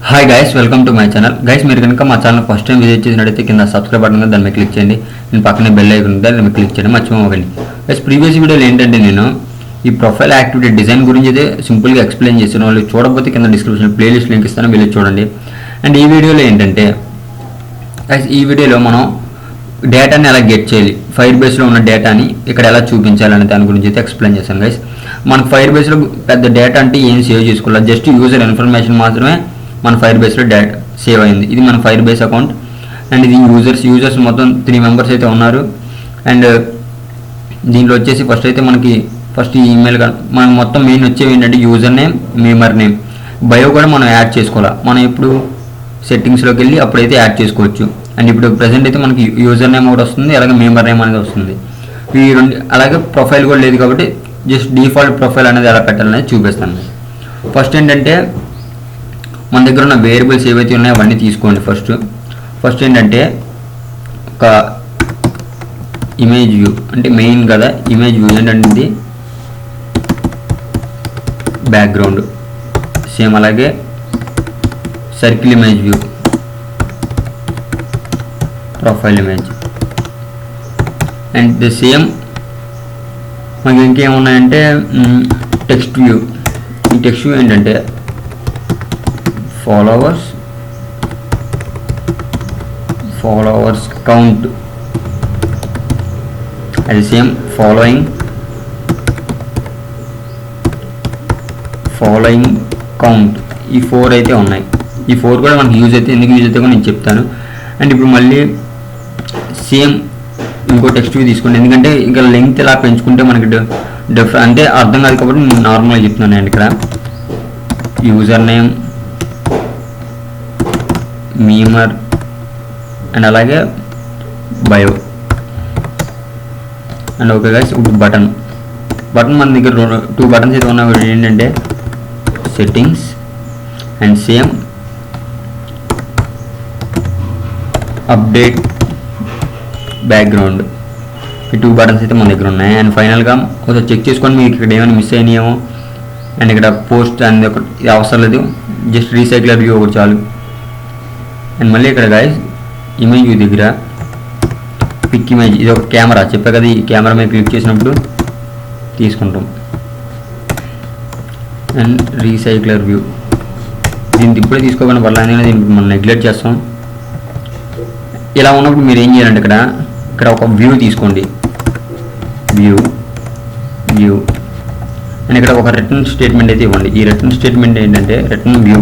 Hi guys, welcome to my channel. Guys, మీరు కనుక మా ఛానల్ ఫస్ట్ టైం విజిట్ చేసినట్టయితే కింద సబ్స్క్రైబ్ బటన్ ఉంది, దాని మీద క్లిక్ చేయండి. నేను పక్కనే బెల్ ఐకాన్ ఉంది, దాని మీద క్లిక్ చేయండి, మర్చిపోకండి. గైస్, ప్రీవియస్ వీడియోలో ఏంటంటే నేను ఈ ప్రొఫైల్ యాక్టివిటీ డిజైన్ గురించి అయితే సింపుల్గా ఎక్స్ప్లెయిన్ చేశాను. వాళ్ళు చూడకపోతే కింద డిస్క్రిప్షన్ ప్లేలిస్ట్ లింక్ ఇస్తాను, వెళ్ళి చూడండి. అండ్ ఈ వీడియోలో ఏంటంటే గైస్, ఈ వీడియోలో మనం డేటాని ఎలా గెట్ చేయాలి, ఫైర్ బేస్లో ఉన్న డేటాని ఇక్కడ ఎలా చూపించాలి అనే దాని గురించి అయితే ఎక్స్ప్లెయిన్ చేశాను. గైస్, మనకు ఫైర్ బేస్లో పెద్ద డేటా అంటే ఏం సేవ్ చేసుకోవాలి, జస్ట్ యూజర్ ఇన్ఫర్మేషన్ మాత్రమే మన ఫైర్ బేస్లో డేటా సేవ్ అయింది. ఇది మన ఫైర్ బేస్ అకౌంట్ అండ్ ఇది యూజర్స్ మొత్తం 3 మెంబర్స్ అయితే ఉన్నారు. అండ్ దీంట్లో వచ్చేసి ఫస్ట్ ఈమెయిల్ మనం మొత్తం మెయిన్ వచ్చేవి ఏంటంటే user name, member name, bio కూడా మనం యాడ్ చేసుకోవాలి. మనం ఇప్పుడు సెట్టింగ్స్లోకి వెళ్ళి అప్పుడైతే యాడ్ చేసుకోవచ్చు. అండ్ ఇప్పుడు ప్రజెంట్ అయితే మనకి యూజర్ నేమ్ ఒకటి వస్తుంది, అలాగే మెంబర్ నేమ్ అనేది వస్తుంది. ఈ రెండు, అలాగే ప్రొఫైల్ కూడా లేదు కాబట్టి జస్ట్ డిఫాల్ట్ ప్రొఫైల్ అనేది ఎలా పెట్టాలనేది చూపిస్తాను. ఫస్ట్ ఏంటంటే మన దగ్గర ఉన్న వేరియబుల్స్ ఏవైతే ఉన్నాయో అవన్నీ తీసుకోండి. ఫస్ట్ ఏంటంటే ఒక ఇమేజ్ వ్యూ, అంటే మెయిన్ కదా ఇమేజ్ వ్యూ ఏంటంటే ఇది బ్యాక్గ్రౌండ్, సేమ్ అలాగే circle image view, profile image and the same. మనకి ఇంకేమున్నాయంటే టెక్స్ట్ వ్యూ. ఈ టెక్స్ట్ వ్యూ ఏంటంటే ఫాలోవర్స్ కౌంట్, అది సేమ్ ఫాలోయింగ్ కౌంట్. ఈ 4 అయితే ఉన్నాయి. ఈ 4 కూడా మనకి యూజ్ అయితే, ఎందుకు యూజ్ అయితే కూడా నేను చెప్తాను. అండ్ ఇప్పుడు మళ్ళీ సేమ్ ఇంకో టెక్స్ట్ వ్యూ తీసుకోండి, ఎందుకంటే ఇంకా లెంగ్త్ ఇలా పెంచుకుంటే మనకి అంటే అర్థం కాదు కాబట్టి నేను నార్మల్గా చెప్తున్నాను. అండి ఇక్కడ యూజర్ నేమ్, మీమర్ అండ్ అలాగే బయో అండ్ ఓకే గైస్. ఇప్పుడు బటన్ మన దగ్గర 2 బటన్స్ అయితే ఉన్నాయి. ఏంటంటే settings and same update background. ఈ 2 బటన్స్ అయితే మన దగ్గర ఉన్నాయి. అండ్ ఫైనల్గా ఒకసారి చెక్ చేసుకొని మీకు ఇక్కడ ఏమైనా మిస్ అయినాయేమో. అండ్ ఇక్కడ పోస్ట్ అనేది ఇది అవసరం లేదు, జస్ట్ రీసైక్లర్ వ్యూ ఒకటి చాలు. అండ్ మళ్ళీ ఇక్కడ గైస్ ఇమేజ్ వ్యూ దగ్గర పిక్ ఇమేజ్, ఇది ఒక కెమెరా చెప్పా కదా, ఈ కెమెరా మీద క్లిక్ చేసినప్పుడు తీసుకుంటాం. అండ్ రీసైక్లర్ వ్యూ, దీన్ని ఇప్పుడే తీసుకోకుండా పర్లేదు, దీనికి మనం నెగ్లెక్ట్ చేస్తాం. ఇలా ఉన్నప్పుడు మీరు ఏం చేయాలంటే ఇక్కడ ఒక వ్యూ తీసుకోండి, వ్యూ అండ్ ఇక్కడ ఒక రిటర్న్ స్టేట్మెంట్ అయితే ఇవ్వండి. ఈ రిటర్న్ స్టేట్మెంట్ ఏంటంటే రిటర్న్ వ్యూ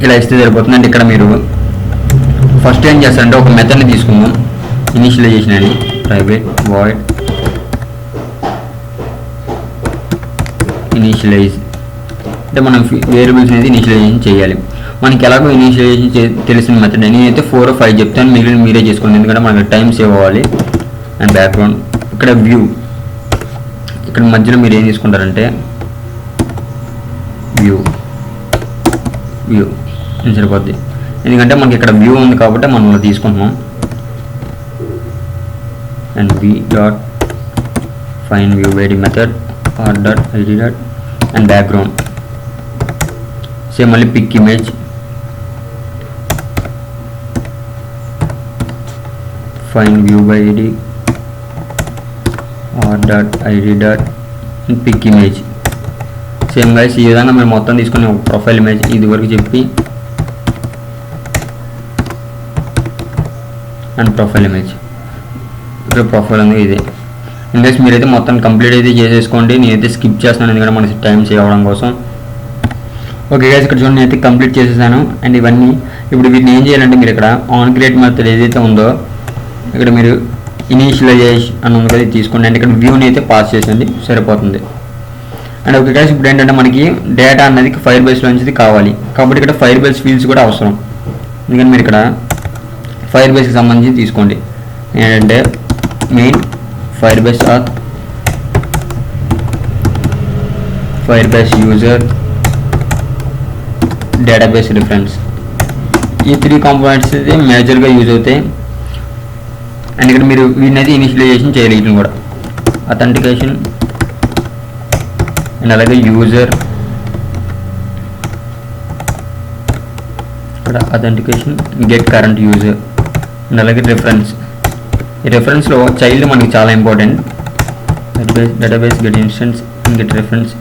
ఇలా ఇస్తే సరిపోతుంది. అంటే ఇక్కడ మీరు ఫస్ట్ ఏం చేస్తారంటే ఒక మెథడ్ని తీసుకుందాం, ఇనిషియలైజేషన్ అని, ప్రైవేట్ వాయిడ్ ఇనిషియలైజ్. అంటే మనం వేరియబుల్స్ అనేది ఇనిషియలైజేషన్ చేయాలి. మనకి ఎలాగో ఇనిషియలైజేషన్ తెలిసిన మెథడ్. నేనైతే 4 or 5 చెప్తాను, మిగిలిన మీరే చేసుకోండి, ఎందుకంటే మనకి టైం సేవ్ అవ్వాలి. అండ్ బ్యాక్గ్రౌండ్ ఇక్కడ వ్యూ, ఇక్కడ మధ్యలో మీరు ఏం తీసుకుంటారంటే వ్యూ సరిపోద్ది, ఎందుకంటే మనకి ఇక్కడ వ్యూ ఉంది కాబట్టి మనం తీసుకుంటున్నాం. And v.find view by method r.id. And background same మళ్ళీ pick image, find view by id r.id. And pick image same guys. ఈ విధంగా మీరు మొత్తం తీసుకుని ఒక ప్రొఫైల్ ఇమేజ్ ఇది వరకు చెప్పి అండ్ ప్రొఫైల్ ఇమేజ్, ఇక్కడ ప్రొఫైల్ ఉంది ఇదే. ఇంగ్లీష్ మీరైతే మొత్తం కంప్లీట్ అయితే చేసేసుకోండి, నేనైతే స్కిప్ చేస్తాను ఎందుకంటే మనకి టైం సేవ్ అవ్వడం కోసం. ఓకే గైస్, ఇక్కడ చూడండి నేనైతే కంప్లీట్ చేసేసాను. అండ్ ఇవన్నీ ఇప్పుడు వీటిని ఏం చేయాలంటే మీరు ఇక్కడ ఆన్ క్రియేట్ మెథడ్ ఏదైతే ఉందో ఇక్కడ మీరు ఇనిషియలైజేషన్ అని ఉంది కదా, ఇది తీసుకోండి. అండ్ ఇక్కడ వ్యూని అయితే పాస్ చేసేయండి, సరిపోతుంది. అండ్ ఓకే గైస్, ఇప్పుడు ఏంటంటే మనకి డేటా అనేది ఫైర్ బేస్లో నుంచి కావాలి కాబట్టి ఇక్కడ ఫైర్ బేస్ ఫీల్డ్స్ కూడా అవసరం. ఎందుకంటే మీరు ఇక్కడ ఫైర్ బేస్కి సంబంధించి తీసుకోండి. ఏంటంటే main fire base or fire base user database reference. ఈ 3 కాంపోనెంట్స్ అయితే మేజర్గా యూజ్ అవుతాయి. అండ్ ఇక్కడ మీరు వీటిని అయితే ఇనిషియలైజేషన్ చేయాలి, వీటిని కూడా అథెంటికేషన్ అండ్ అలాగే యూజర్ ఇక్కడ authentication, get current user and అలాగే రిఫరెన్స్. ఈ రెఫరెన్స్లో చైల్డ్ మనకి చాలా important. Database get instance and get reference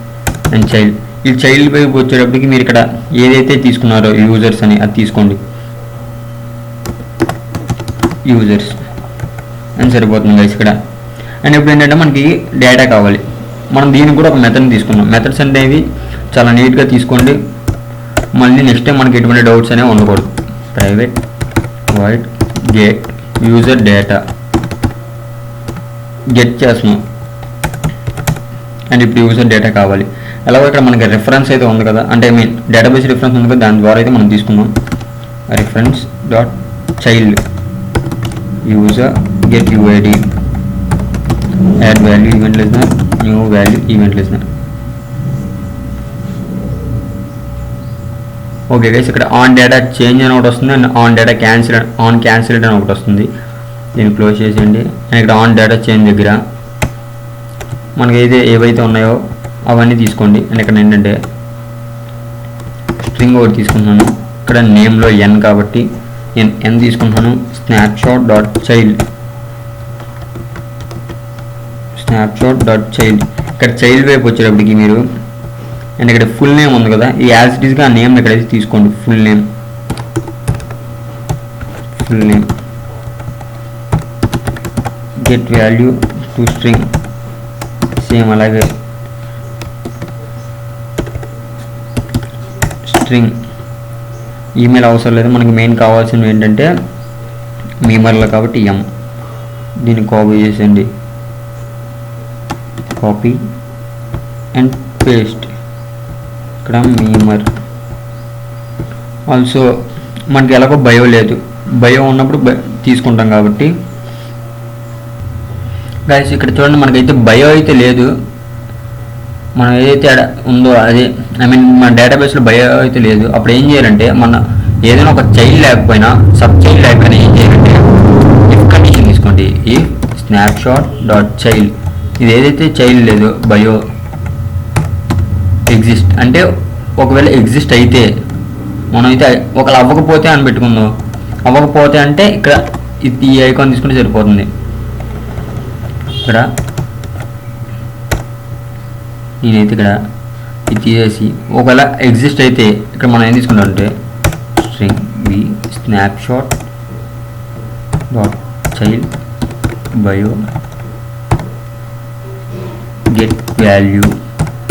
and child. ఈ చైల్డ్ వైపు వచ్చేటప్పటికి మీరు ఇక్కడ ఏదైతే తీసుకున్నారో యూజర్స్ అని అది తీసుకోండి, యూజర్స్ అని సరిపోతుంది గైస్ ఇక్కడ. అండ్ ఇప్పుడు ఏంటంటే మనకి డేటా కావాలి, మనం దీనికి కూడా ఒక మెథడ్ని తీసుకున్నాం. మెథడ్స్ అనేవి చాలా నీట్గా తీసుకోండి, మళ్ళీ నెక్స్ట్ టైం మనకి ఎటువంటి డౌట్స్ అనేవి ఉండకూడదు. Private void get user data get చేస్తున్నాం అండ్ ఇప్పుడు యూజర్ డేటా కావాలి. ఎలాగో ఇక్కడ మనకి రిఫరెన్స్ అయితే ఉంది కదా, అంటే ఐ మీన్ డేటాబేస్ రిఫరెన్స్ ఉంది కదా, దాని ద్వారా అయితే మనం తీసుకున్నాం. Reference dot child user get UID add value event listener new value event listener. Okay guys, ఇక్కడ ఆన్ డేటా చేంజ్ అని ఒకటి వస్తుంది అండ్ ఆన్ డేటా క్యాన్సిల్డ్ అని ఒకటి వస్తుంది. దీన్ని క్లోజ్ చేసేయండి. అండ్ ఇక్కడ ఆన్ డేటా చేంజ్ దగ్గర మనకి ఏవైతే ఉన్నాయో అవన్నీ తీసుకోండి. అండ్ ఇక్కడ ఏంటంటే స్ట్రింగ్ ఒకటి తీసుకుంటున్నాను, ఇక్కడ నేమ్లో ఎన్ కాబట్టి నేను ఎన్ తీసుకుంటున్నాను. స్నాప్షాట్ డాట్ చైల్డ్ ఇక్కడ చైల్డ్ వైపు వచ్చేటప్పటికి మీరు అండ్ ఇక్కడ ఫుల్ నేమ్ ఉంది కదా, ఈ యాజ్ ఇట్ ఈస్గా ఆ నేమ్ ఇక్కడైతే తీసుకోండి. Full name get value to string same అలాగే స్ట్రింగ్. ఈమెయిల్ అవసరం లేదు, మనకి మెయిన్ కావాల్సినవి ఏంటంటే మీమర్లో కాబట్టి ఎం. దీన్ని కాపీ చేసేయండి, కాపీ అండ్ పేస్ట్ ఇక్కడ మీమర్. ఆల్సో మనకి ఎలాగో బయో లేదు, బయో ఉన్నప్పుడు తీసుకుంటాం కాబట్టి గైస్ ఇక్కడ చూడండి మనకైతే బయో అయితే లేదు. మనం ఏదైతే ఉందో అదే ఐ మీన్ మన డేటాబేస్లో బయో అయితే లేదు. అప్పుడు ఏం చేయాలంటే మన ఏదైనా ఒక చైల్డ్ లేకపోయినా సబ్ చైల్డ్ లేకపోయినా ఏం చేయాలంటే ఇఫ్ కండిషన్ తీసుకోండి. ఇఫ్ స్నాప్షాట్ డాట్ చైల్డ్ ఇది ఏదైతే చైల్డ్ లేదో బయో ఎగ్జిస్ట్ అంటే ఒకవేళ ఎగ్జిస్ట్ అయితే మనమైతే ఒకవేళ అవ్వకపోతే అని పెట్టుకుందాం. అవ్వకపోతే అంటే ఇక్కడ ఈ ఐకాన్ తీసుకుంటే సరిపోతుంది. ఇక్కడ నేనైతే ఇక్కడ ఇది తీసేసి ఒకవేళ ఎగ్జిస్ట్ అయితే ఇక్కడ మనం ఏం తీసుకుంటామంటే string B snapshot dot child bio get value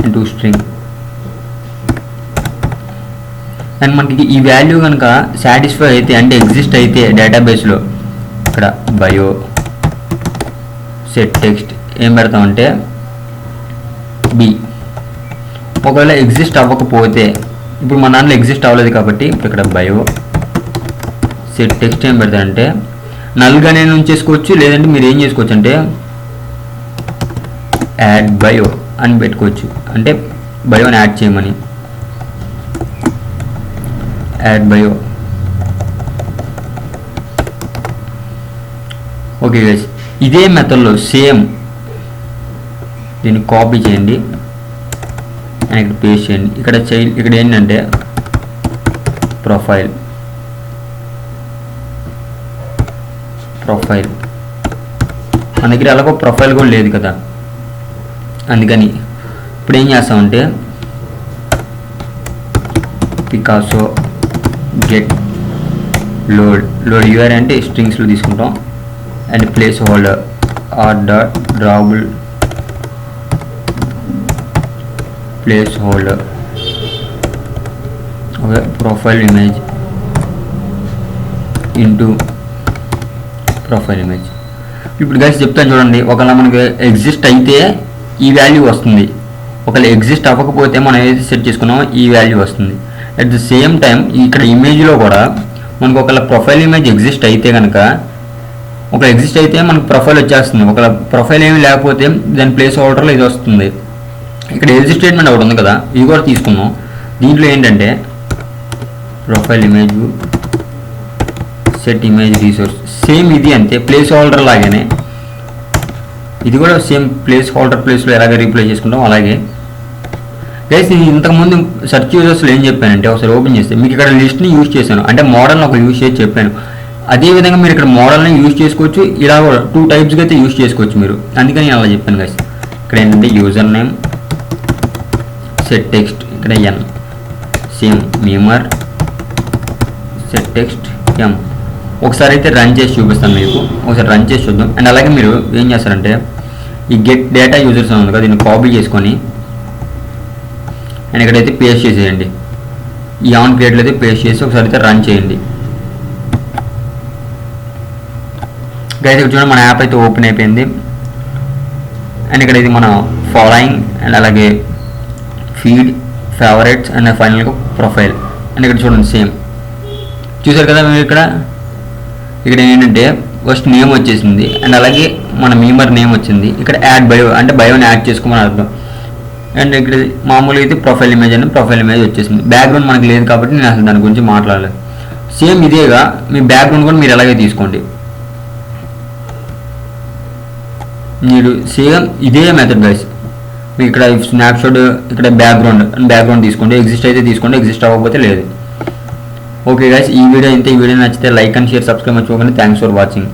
into string. And మనకి ఈ వాల్యూ కనుక సాటిస్ఫై అయితే అంటే ఎగ్జిస్ట్ అయితే డేటాబేస్లో ఇక్కడ బయో సెట్ టెక్స్ట్ ఏం పెడతామంటే బి. ఒకవేళ ఎగ్జిస్ట్ అవ్వకపోతే ఇప్పుడు మన దాంట్లో ఎగ్జిస్ట్ అవ్వలేదు కాబట్టి ఇప్పుడు ఇక్కడ బయో సెట్ టెక్స్ట్ ఏం పెడతానంటే నల్గానే ఉంచేసుకోవచ్చు, లేదంటే మీరు ఏం చేసుకోవచ్చు అంటే యాడ్ బయో అని పెట్టుకోవచ్చు, అంటే బయోని యాడ్ చేయమని. Add bio. ఓకే గైస్, ఇదే మెథడ్లో సేమ్ దీన్ని కాపీ చేయండి అండ్ ఇక్కడ పేస్ట్ చేయండి. ఇక్కడ ఇక్కడ ఏంటంటే ప్రొఫైల్ మన దగ్గర ఎలాగో ప్రొఫైల్ కూడా లేదు కదా, అందుకని ఇప్పుడు ఏం చేస్తామంటే పికాసో గెట్ లోడ్ యూఆర్ అంటే స్ట్రింగ్స్లో తీసుకుంటాం and placeholder R dot drawable placeholder okay profile image into profile image. ఇప్పుడు గైస్ చెప్తాను చూడండి, ఒకవేళ మనకి ఎగ్జిస్ట్ అయితే ఈ వాల్యూ వస్తుంది, ఒకవేళ ఎగ్జిస్ట్ అవ్వకపోతే మనం ఏదైతే సెట్ చేసుకున్నామో ఈ వాల్యూ వస్తుంది. అట్ ద సేమ్ టైం ఇక్కడ ఇమేజ్లో కూడా మనకు ఒకవేళ ప్రొఫైల్ ఇమేజ్ ఎగ్జిస్ట్ అయితే కనుక ఒకవేళ ఎగ్జిస్ట్ అయితే మనకు ప్రొఫైల్ వచ్చేస్తుంది. ఒకవేళ ప్రొఫైల్ ఏమి లేకపోతే దాని ప్లేస్ హోల్డర్లో ఇది వస్తుంది. ఇక్కడ ఎగ్జిస్ట్ స్టేట్మెంట్ ఒకటి ఉంది కదా, ఇది కూడా తీసుకున్నాం. దీంట్లో ఏంటంటే profile image set image resource same ఇది అంతే, ప్లేస్ హోల్డర్ లాగానే ఇది కూడా సేమ్ ప్లేస్ హోల్డర్ ప్లేస్లో ఎలాగ రీప్లేస్ చేసుకుంటాం అలాగే. గైస్ నేను ఇంతకుముందు సెర్చ్ యూజర్స్లో ఏం చెప్పానంటే ఒకసారి ఓపెన్ చేస్తే మీకు ఇక్కడ లిస్ట్ని యూజ్ చేశాను, అంటే మోడల్ని ఒక యూజ్ చేసి చెప్పాను. అదేవిధంగా మీరు ఇక్కడ మోడల్ని యూజ్ చేసుకోవచ్చు, ఇలా కూడా 2 టైప్స్గా అయితే యూజ్ చేసుకోవచ్చు మీరు, అందుకని అలా చెప్పాను గైస్. ఇక్కడ ఏంటంటే యూజర్ నేమ్ సెట్ టెక్స్ట్, ఇక్కడ ఎన్ సేమ్ మీమర్ సెట్ టెక్స్ట్ ఎం. ఒకసారి అయితే రన్ చేసి చూపిస్తాను మీకు, ఒకసారి రన్ చేసి చూద్దాం. అండ్ అలాగే మీరు ఏం చేస్తారంటే ఈ గెట్ డేటా యూజర్స్ ఉంది కదా, దీన్ని కాపీ చేసుకొని అండ్ ఇక్కడైతే పేస్ట్ చేసేయండి. ఈ ఆన్ క్రియేట్లో అయితే పేస్ట్ చేసి ఒకసారి అయితే రన్ చేయండి. గైస్ ఇక్కడ చూడండి మన యాప్ అయితే ఓపెన్ అయిపోయింది. అండ్ ఇక్కడ ఇది మన ఫాలోయింగ్ అండ్ అలాగే ఫీడ్, ఫేవరెట్స్ అండ్ ఫైనల్గా ప్రొఫైల్. అండ్ ఇక్కడ చూడండి సేమ్ చూసారు కదా మీరు ఇక్కడ ఏంటంటే ఫస్ట్ నేమ్ వచ్చేసింది అండ్ అలాగే మన మీమర్ నేమ్ వచ్చింది. ఇక్కడ యాడ్ బయో అంటే బయోని యాడ్ చేసుకోమని అర్థం. అండ్ ఇక్కడ మామూలుగా అయితే ప్రొఫైల్ ఇమేజ్ అని ప్రొఫైల్ ఇమేజ్ వచ్చేసింది. బ్యాక్గ్రౌండ్ మనకు లేదు కాబట్టి నేను అసలు దాని గురించి మాట్లాడలేదు. సేమ్ ఇదేగా మీ బ్యాక్గ్రౌండ్ కూడా మీరు ఎలాగే తీసుకోండి. మీరు సేమ్ ఇదే మెథడ్ గైస్. మీకు ఇక్కడ స్నాప్షాట్ ఇక్కడ బ్యాక్గ్రౌండ్ తీసుకోండి, ఎగ్జిస్ట్ అయితే తీసుకోండి, ఎగ్జిస్ట్ అవ్వకపోతే లేదు. ఓకే గైస్, ఈ వీడియో ఇంతే. ఈ వీడియో నచ్చితే లైక్ అండ్ షేర్, సబ్స్క్రైబ్ మర్చిపోకండి. Thanks for watching.